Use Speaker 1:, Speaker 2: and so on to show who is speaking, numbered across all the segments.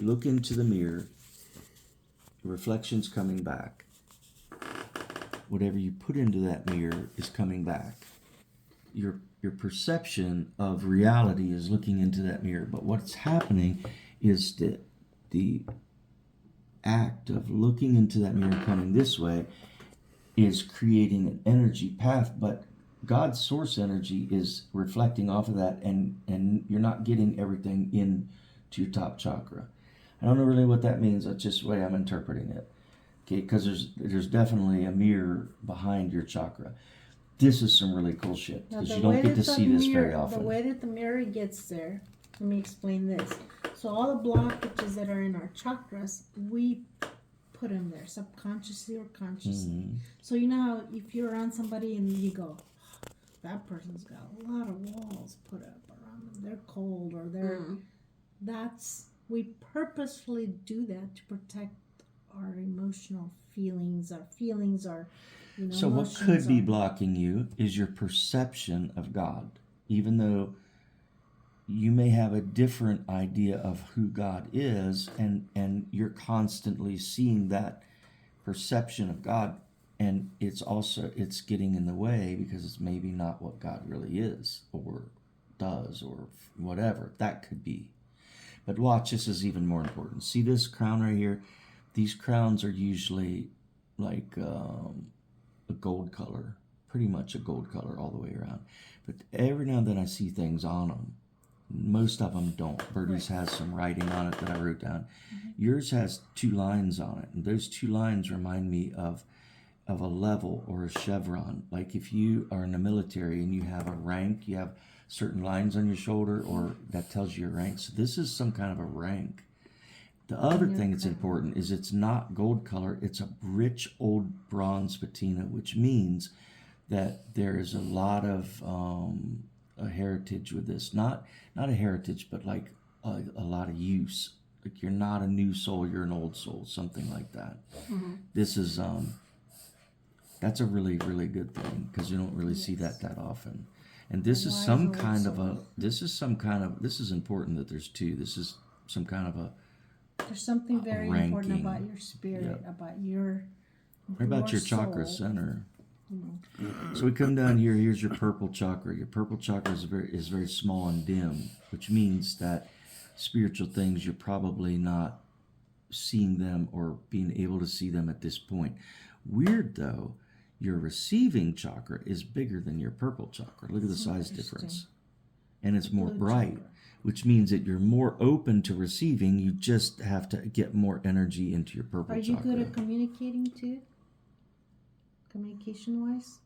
Speaker 1: you look into the mirror, the reflection's coming back. Whatever you put into that mirror is coming back. Your perception of reality is looking into that mirror, but what's happening is that the act of looking into that mirror coming this way is creating an energy path, but God's source energy is reflecting off of that, and you're not getting everything into your top chakra. I don't know really what that means. That's just the way I'm interpreting it. Okay, because there's definitely a mirror behind your chakra. This is some really cool shit, because you don't get to see this very often.
Speaker 2: The way that the mirror gets there, let me explain this. So all the blockages that are in our chakras, we put them there, subconsciously or consciously. Mm-hmm. So you know how if you're around somebody and you go, that person's got a lot of walls put up around them, they're cold, or we purposefully do that to protect our emotional feelings. Our feelings are,
Speaker 1: so what could be blocking you is your perception of God, even though you may have a different idea of who God is, and you're constantly seeing that perception of God, and it's getting in the way because it's maybe not what God really is or does or whatever that could be. But watch, this is even more important. See this crown right here? These crowns are usually like a gold color, pretty much a gold color all the way around. But every now and then I see things on them. Most of them don't. Birdie's has some writing on it that I wrote down. Mm-hmm. Yours has 2 lines on it, and those 2 lines remind me of a level or a chevron. Like if you are in the military and you have a rank, you have certain lines on your shoulder, or that tells you your rank. So this is some kind of a rank. The other thing that's important is it's not gold color. It's a rich old bronze patina, which means that there is a lot of a heritage with this. Not a heritage, but like a lot of use. Like you're not a new soul, you're an old soul, something like that. Mm-hmm. This is that's a really, really good thing, because you don't really see that often. And this is some kind of this is important that there's 2. This is some kind of
Speaker 2: there's something very important about your spirit, about your
Speaker 1: chakra center. Mm-hmm. So we come down here. Here's your purple chakra. Your purple chakra is very small and dim, which means that spiritual things, you're probably not seeing them or being able to see them at this point. Weird though, your receiving chakra is bigger than your purple chakra. Look at the size difference. And it's more bright, which means that you're more open to receiving. You just have to get more energy into your purple chakra.
Speaker 2: Are you good at communicating too? Communication-wise?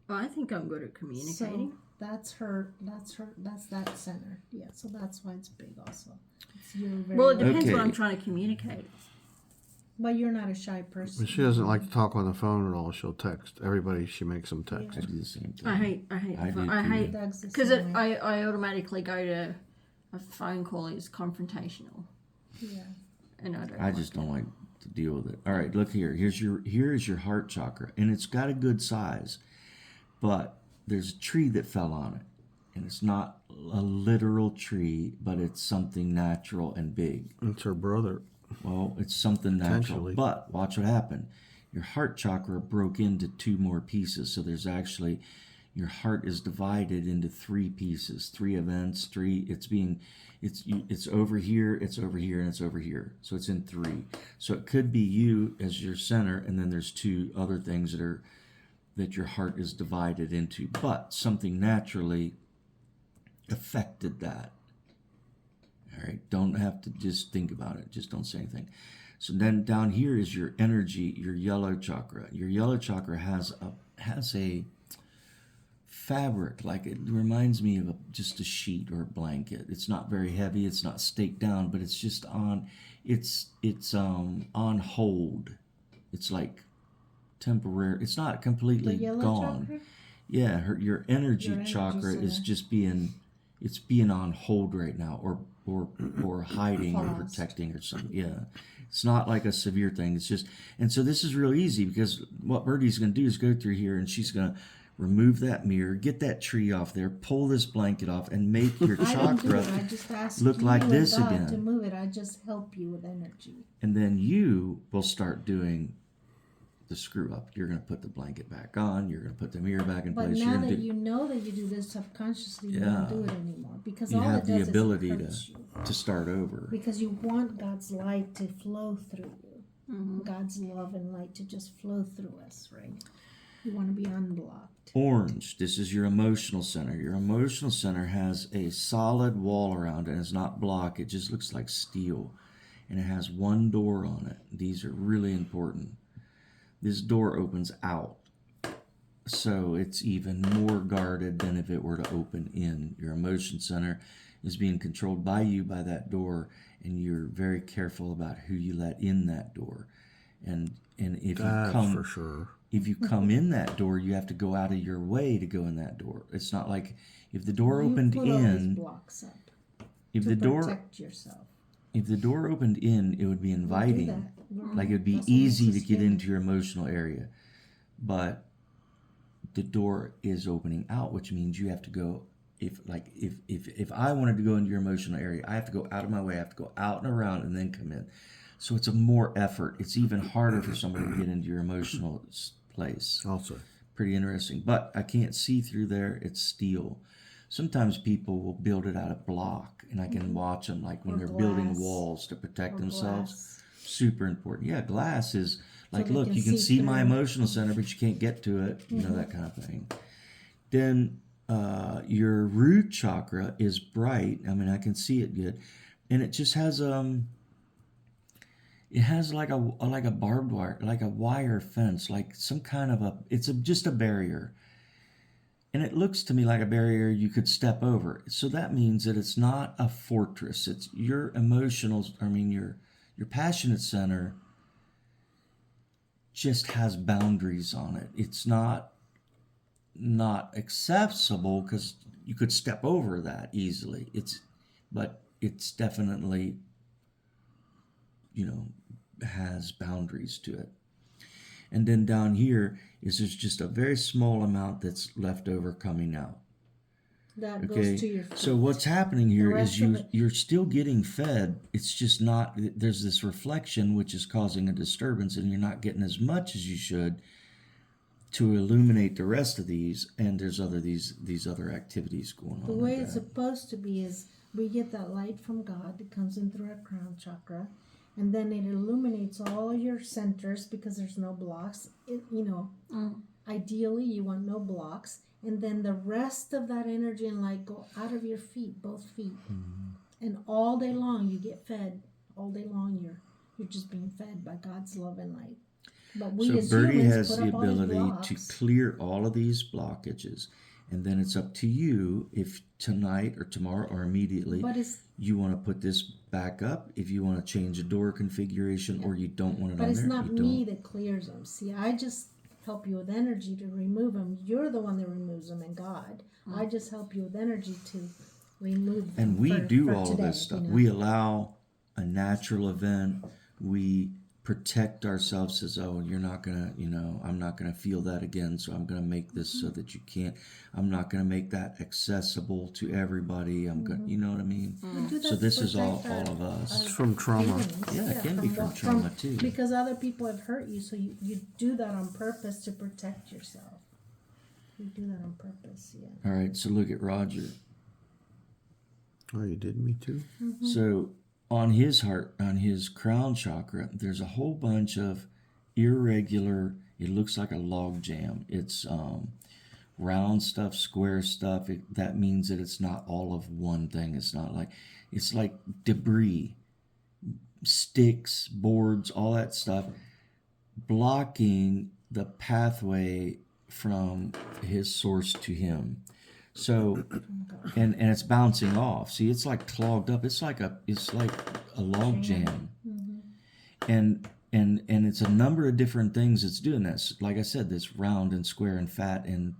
Speaker 3: Well, I think I'm good at communicating.
Speaker 2: So that's that center. Yeah, so that's why it's big also.
Speaker 3: It depends what I'm trying to communicate.
Speaker 2: But you're not a shy person.
Speaker 4: But she doesn't like to talk on the phone at all. She'll text. Everybody, she makes them text.
Speaker 1: I do the same thing.
Speaker 3: I hate because I automatically go to a phone call is confrontational.
Speaker 2: Yeah.
Speaker 3: And
Speaker 1: I just don't like to deal with it. All right, look here. Here is your heart chakra, and it's got a good size, but there's a tree that fell on it, and it's not a literal tree, but it's something natural and big.
Speaker 4: It's her brother.
Speaker 1: Well, it's something natural, but watch what happened. Your heart chakra broke into 2 more pieces, so there's actually, your heart is divided into 3 pieces, 3 events, 3, it's over here, it's over here, and it's over here. So it's in 3. So it could be you as your center, and then there's 2 other things that your heart is divided into, but something naturally affected that. All right, don't have to just think about it. Just don't say anything. So then down here is your energy, your yellow chakra. Your yellow chakra has a fabric, like it reminds me of just a sheet or a blanket. It's not very heavy. It's not staked down, but it's just on. It's on hold. It's like temporary. It's not completely gone. Chakra? Yeah, your energy chakra is just being on hold right now, or hiding or protecting or something. Yeah, it's not like a severe thing. It's just, and so this is real easy, because what Birdie's going to do is go through here, and she's going to remove that mirror, get that tree off there, pull this blanket off, and make your
Speaker 2: I didn't do
Speaker 1: chakra
Speaker 2: it. I just asked
Speaker 1: look
Speaker 2: you
Speaker 1: like
Speaker 2: and
Speaker 1: this
Speaker 2: God
Speaker 1: again.
Speaker 2: to move it. I just help you with energy.
Speaker 1: And then you will start doing the screw up. You're going to put the blanket back on. You're going to put the mirror back in
Speaker 2: But
Speaker 1: place.
Speaker 2: now
Speaker 1: You're
Speaker 2: that
Speaker 1: going to
Speaker 2: you know that you do this subconsciously, you
Speaker 1: Yeah.
Speaker 2: don't do it anymore because
Speaker 1: you
Speaker 2: all
Speaker 1: have
Speaker 2: it
Speaker 1: the
Speaker 2: does
Speaker 1: ability
Speaker 2: is it hurts you.
Speaker 1: to start over.
Speaker 2: Because you want God's light to flow through you.
Speaker 3: Mm-hmm.
Speaker 2: God's love and light to just flow through us, right? You want to be unblocked.
Speaker 1: Orange, this is your emotional center. Your emotional center has a solid wall around it. It's not block. It just looks like steel. And it has one door on it. These are really important. This door opens out. So it's even more guarded than if it were to open in. Your emotion center is being controlled by you by that door, and you're very careful about who you let in that door. And if
Speaker 4: That's
Speaker 1: you come
Speaker 4: for sure.
Speaker 1: if you come in that door, you have to go out of your way to go in that door. It's not like if the door opened
Speaker 2: you put all these
Speaker 1: in,
Speaker 2: blocks up
Speaker 1: if
Speaker 2: to
Speaker 1: the door
Speaker 2: protect yourself.
Speaker 1: if the door opened in, it would be
Speaker 2: We'll do
Speaker 1: inviting.
Speaker 2: that.
Speaker 1: Like it would be
Speaker 2: That's what
Speaker 1: easy
Speaker 2: makes
Speaker 1: to
Speaker 2: us
Speaker 1: get
Speaker 2: human.
Speaker 1: into your emotional area. But the door is opening out, which means you have to go if I wanted to go into your emotional area, I have to go out of my way, I have to go out and around and then come in. So it's a more effort. It's even harder for somebody to get into your emotional place.
Speaker 4: Also,
Speaker 1: Pretty interesting. But I can't see through there. It's steel. Sometimes people will build it out of block, and I can watch them like when
Speaker 2: Or
Speaker 1: they're building
Speaker 2: glass.
Speaker 1: walls to protect
Speaker 2: Or
Speaker 1: themselves.
Speaker 2: glass.
Speaker 1: Super important. Yeah, glass is like,
Speaker 2: they
Speaker 1: look,
Speaker 2: can
Speaker 1: you can
Speaker 2: see
Speaker 1: see my
Speaker 2: through.
Speaker 1: emotional center, but you can't get to it. You know, that kind of thing. Then your root chakra is bright. I mean, I can see it good, and it just has it has like a barbed wire, like a wire fence, like some kind of just a barrier. And it looks to me like a barrier you could step over. So that means that it's not a fortress. It's your your passionate center just has boundaries on it. It's not accessible because you could step over that easily. But it's definitely, has boundaries to it. And then down here is there's just a very small amount that's left over coming out.
Speaker 2: That
Speaker 1: Okay,
Speaker 2: goes to your feet.
Speaker 1: so what's happening here
Speaker 2: rest
Speaker 1: is
Speaker 2: of it-
Speaker 1: you're still getting fed. It's just not, there's this reflection which is causing a disturbance, and you're not getting as much as you should to illuminate the rest of these. And there's these other activities going on.
Speaker 2: The way
Speaker 1: with
Speaker 2: it's
Speaker 1: that.
Speaker 2: supposed to be is we get that light from God that comes in through our crown chakra, and then it illuminates all your centers because there's no blocks. Ideally, you want no blocks, and then the rest of that energy and light go out of your feet, both feet, and all day long you get fed. All day long you're just being fed by God's love and light. But we
Speaker 1: So
Speaker 2: as
Speaker 1: Birdie
Speaker 2: humans
Speaker 1: has
Speaker 2: put
Speaker 1: the
Speaker 2: up all these
Speaker 1: ability to
Speaker 2: blocks.
Speaker 1: clear all of these blockages, and then it's up to you if tonight or tomorrow or immediately
Speaker 2: But it's
Speaker 1: you want to put this back up, if you want to change a door configuration, or you don't want it
Speaker 2: But
Speaker 1: on
Speaker 2: it's
Speaker 1: there.
Speaker 2: not
Speaker 1: you
Speaker 2: me
Speaker 1: don't.
Speaker 2: that clears them. See, I just help you with energy to remove them. You're the one that removes them, and God. I just help you with energy to remove them.
Speaker 1: And we do
Speaker 2: for
Speaker 1: all
Speaker 2: today,
Speaker 1: of this stuff.
Speaker 2: you know?
Speaker 1: We allow a natural event. We protect ourselves as, oh, you're not gonna, I'm not gonna feel that again, so I'm gonna make this so that you can't. I'm not gonna make that accessible to everybody. I'm gonna, you know what I mean?
Speaker 2: We do that
Speaker 1: So this
Speaker 2: to
Speaker 1: is all
Speaker 2: protect
Speaker 1: of us.
Speaker 4: it's from trauma.
Speaker 2: feelings.
Speaker 1: Yeah, it can be from trauma, too.
Speaker 2: Because other people have hurt you, so you do that on purpose to protect yourself. You do that on purpose, yeah.
Speaker 1: All right, so look at Roger.
Speaker 4: Oh, you did me too?
Speaker 1: So on his heart, on his crown chakra, there's a whole bunch of irregular, it looks like a log jam. It's round stuff, square stuff. That means that it's not all of one thing. It's like debris, sticks, boards, all that stuff, blocking the pathway from his source to him. So, and it's bouncing off. See, it's like clogged up. It's like a log jam, and it's a number of different things that's doing this. Like I said, this round and square and fat and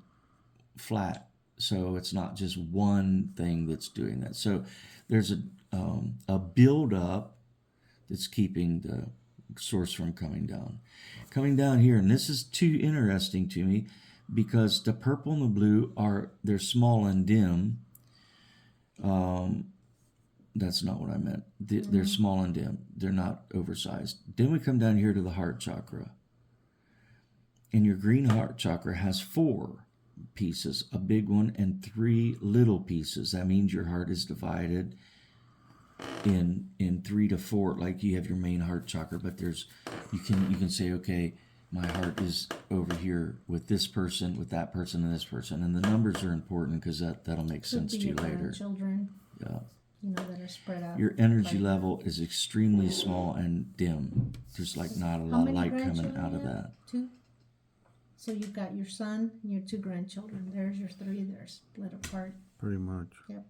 Speaker 1: flat. So it's not just one thing that's doing that. So there's a build up that's keeping the source from coming down here, and this is too interesting to me. because the purple and the blue they're small and dim. That's not what I meant. They're small and dim. They're not oversized. Then we come down here to the heart chakra. And your green heart chakra has 4 pieces, a big one and 3 little pieces. That means your heart is divided in 3 to 4. Like you have your main heart chakra, but you can say, okay, my heart is over here with this person, with that person, and this person. And the numbers are important because that'll make sense to you later.
Speaker 2: Children,
Speaker 1: Yeah.
Speaker 2: that are spread out.
Speaker 1: Your energy level is extremely small and dim. There's like not a lot of light coming out of that.
Speaker 2: 2. So you've got your son and your 2 grandchildren. There's your 3. They're split apart.
Speaker 4: Pretty much.
Speaker 2: Yep.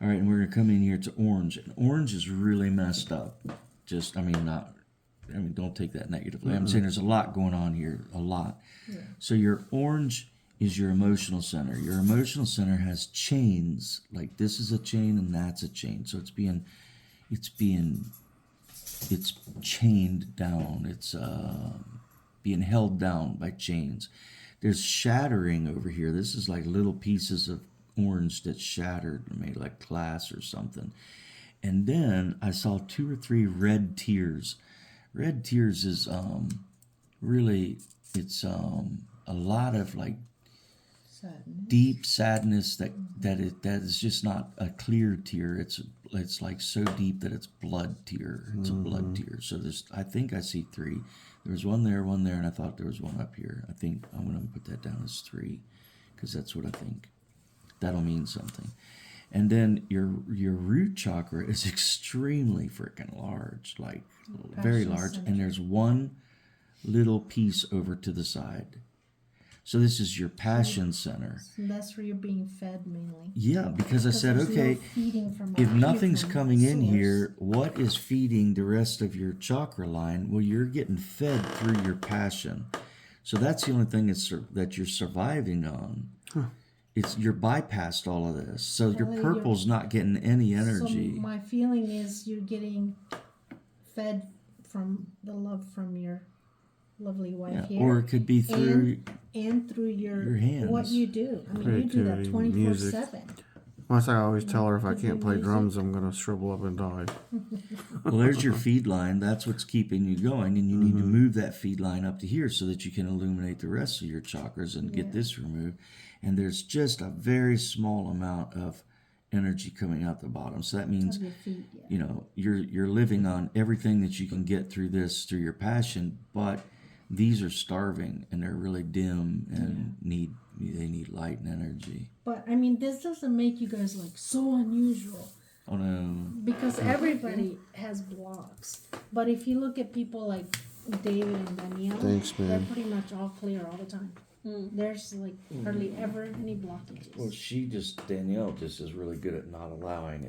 Speaker 1: All right, and we're going to come in here to orange. And orange is really messed up. Don't take that negatively. I'm saying there's a lot going on here, a lot.
Speaker 2: Yeah.
Speaker 1: So your orange is your emotional center. Your emotional center has chains. Like this is a chain and that's a chain. So it's chained down. It's being held down by chains. There's shattering over here. This is like little pieces of orange that's shattered, maybe like glass or something. And then I saw 2 or 3 red tears. Red tears is really, it's a lot of like deep sadness that is just not a clear tear. It's like so deep that it's blood tear. It's a blood tear. So I think I see 3. There was one there, and I thought there was one up here. I think I'm going to put that down as 3 because that's what I think. That'll mean something. And then your root chakra is extremely freaking large, like very large. And there's one little piece over to the side. So this is your passion center.
Speaker 2: And that's where you're being fed mainly.
Speaker 1: Yeah, because I said,
Speaker 2: there's
Speaker 1: okay,
Speaker 2: no feeding from
Speaker 1: if
Speaker 2: up
Speaker 1: nothing's
Speaker 2: here from
Speaker 1: coming in
Speaker 2: source.
Speaker 1: here, what is feeding the rest of your chakra line? Well, you're getting fed through your passion. So that's the only thing that you're surviving on. You're bypassed all of this. So your purple's not getting any energy.
Speaker 2: So my feeling is you're getting fed from the love from your lovely wife here.
Speaker 1: Or it could be through
Speaker 2: and through your
Speaker 1: hands.
Speaker 2: What you do. I mean, you do that 24/7.
Speaker 4: Once I always tell her if I can't play drums, I'm going to shrivel up and die.
Speaker 1: Well, there's your feed line. That's what's keeping you going. And you need to move that feed line up to here so that you can illuminate the rest of your chakras and get this removed. And there's just a very small amount of energy coming out the bottom. So that means,
Speaker 2: Your feet,
Speaker 1: you're living on everything that you can get through your passion, but these are starving and they're really dim and they need light and energy.
Speaker 2: But I mean, this doesn't make you guys like so unusual.
Speaker 1: Oh no.
Speaker 2: Because everybody has blocks. But if you look at people like David and Danielle,
Speaker 4: Thanks, man.
Speaker 2: they're pretty much all clear all the time. There's like hardly ever any blockages.
Speaker 1: Well, Danielle just is really good at not allowing it.